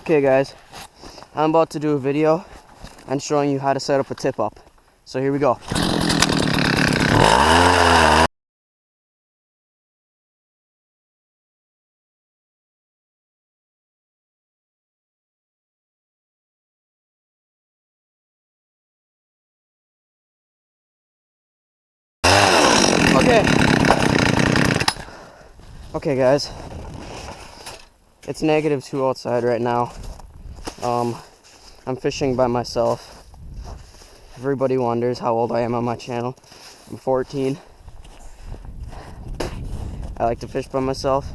Okay guys, I'm about to do a video and showing you how to set up a tip up. So here we go. Okay guys, it's -2 outside right now. I'm fishing by myself. Everybody wonders how old I am on my channel. I'm 14. I like to fish by myself.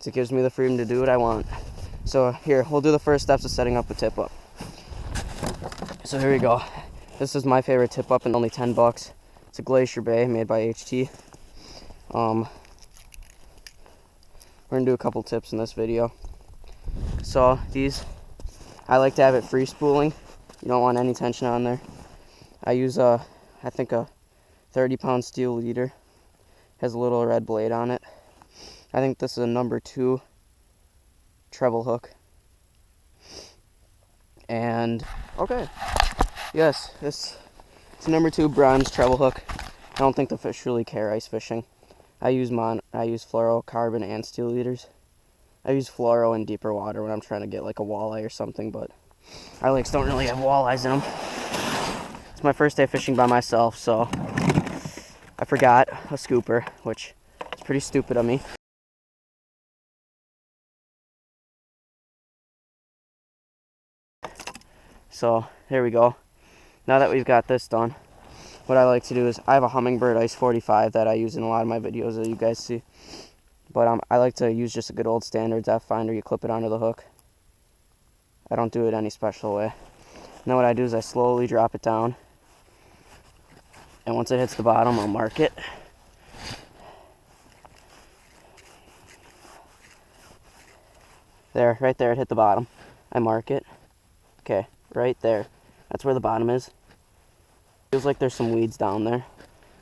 It gives me the freedom to do what I want. So here, we'll do the first steps of setting up a tip up. So here we go. This is my favorite tip up and only 10 bucks. It's a Glacier Bay made by HT. We're gonna do a couple tips in this video. So these, I like to have it free spooling. You don't want any tension on there. I use I think a 30-pound steel leader. Has a little red blade on it. I think this is a number 2 treble hook. And okay, yes, it's a number 2 bronze treble hook. I don't think the fish really care ice fishing. I use fluorocarbon and steel leaders. I use fluoro in deeper water when I'm trying to get like a walleye or something, but our lakes don't really have walleyes in them. It's my first day fishing by myself, so I forgot a scooper, which is pretty stupid of me. So there we go. Now that we've got this done, what I like to do is I have a Humminbird Ice 45 that I use in a lot of my videos that you guys see. But I like to use just a good old standards F finder. You clip it onto the hook. I don't do it any special way. Now what I do is I slowly drop it down. And once it hits the bottom, I'll mark it. There, right there, it hit the bottom. I mark it. Okay, right there. That's where the bottom is. Feels like there's some weeds down there,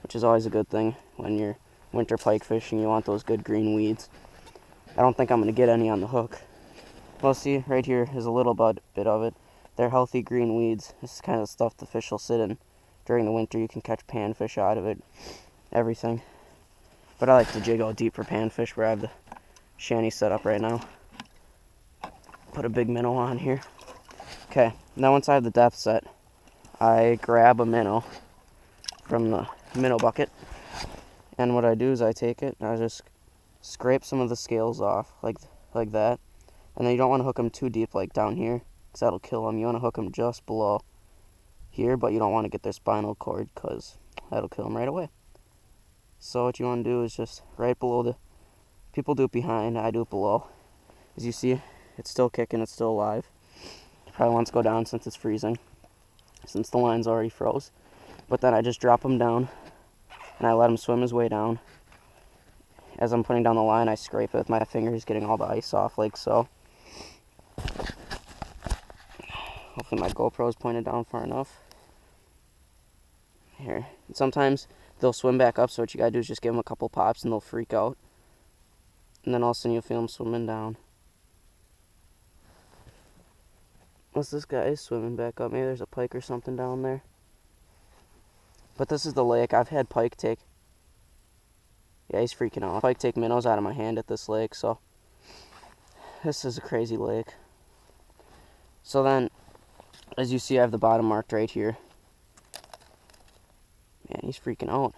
which is always a good thing when you're winter pike fishing. You want those good green weeds. I don't think I'm going to get any on the hook. Well, see, right here is a little bit of it. They're healthy green weeds. This is kind of the stuff the fish will sit in during the winter. You can catch panfish out of it, everything. But I like to jig out deep for panfish where I have the shanty set up right now. Put a big minnow on here. Okay, now once I have the depth set, I grab a minnow from the minnow bucket. And what I do is I take it and I just scrape some of the scales off like that. And then you don't want to hook them too deep like down here, because that'll kill them. You want to hook them just below here, but you don't want to get their spinal cord, because that'll kill them right away. So what you want to do is just right below the, people do it behind, I do it below. As you see, it's still kicking, it's still alive. It probably wants to go down since it's freezing, since the line's already froze. But then I just drop him down and I let him swim his way down. As I'm putting down the line, I scrape it with my fingers, getting all the ice off like so. Hopefully my GoPro's pointed down far enough. Here. And sometimes they'll swim back up, so what you gotta do is just give them a couple pops and they'll freak out. And then all of a sudden you'll feel them swimming down. Unless this guy is swimming back up. Maybe there's a pike or something down there. But this is the lake. I've had pike take... Yeah, he's freaking out. Pike take minnows out of my hand at this lake, so... This is a crazy lake. So then, as you see, I have the bottom marked right here. Man, he's freaking out.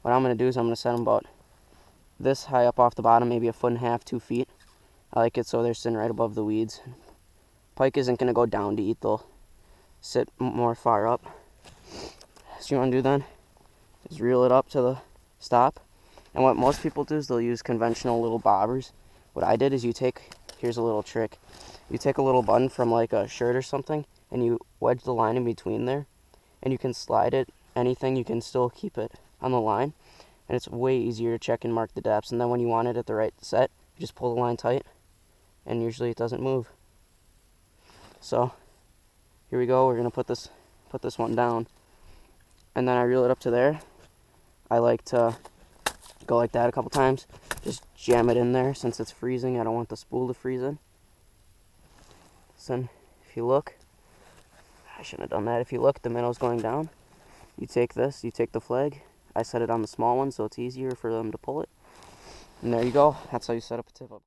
What I'm going to do is I'm going to set him about this high up off the bottom, maybe 1.5 feet, 2 feet. I like it so they're sitting right above the weeds. Pike isn't going to go down to eat, they'll sit more far up. So you want to do then is reel it up to the stop. And what most people do is they'll use conventional little bobbers. What I did is here's a little trick. You take a little button from like a shirt or something and you wedge the line in between there and you can slide it, anything, you can still keep it on the line. And it's way easier to check and mark the depths. And then when you want it at the right set, you just pull the line tight and usually it doesn't move. So here we go, we're gonna put this one down. And then I reel it up to there. I like to go like that a couple times. Just jam it in there since it's freezing. I don't want the spool to freeze in. So then if you look, I shouldn't have done that. If you look, the minnow's going down. You take this, you take the flag. I set it on the small one so it's easier for them to pull it. And there you go. That's how you set up a tip up.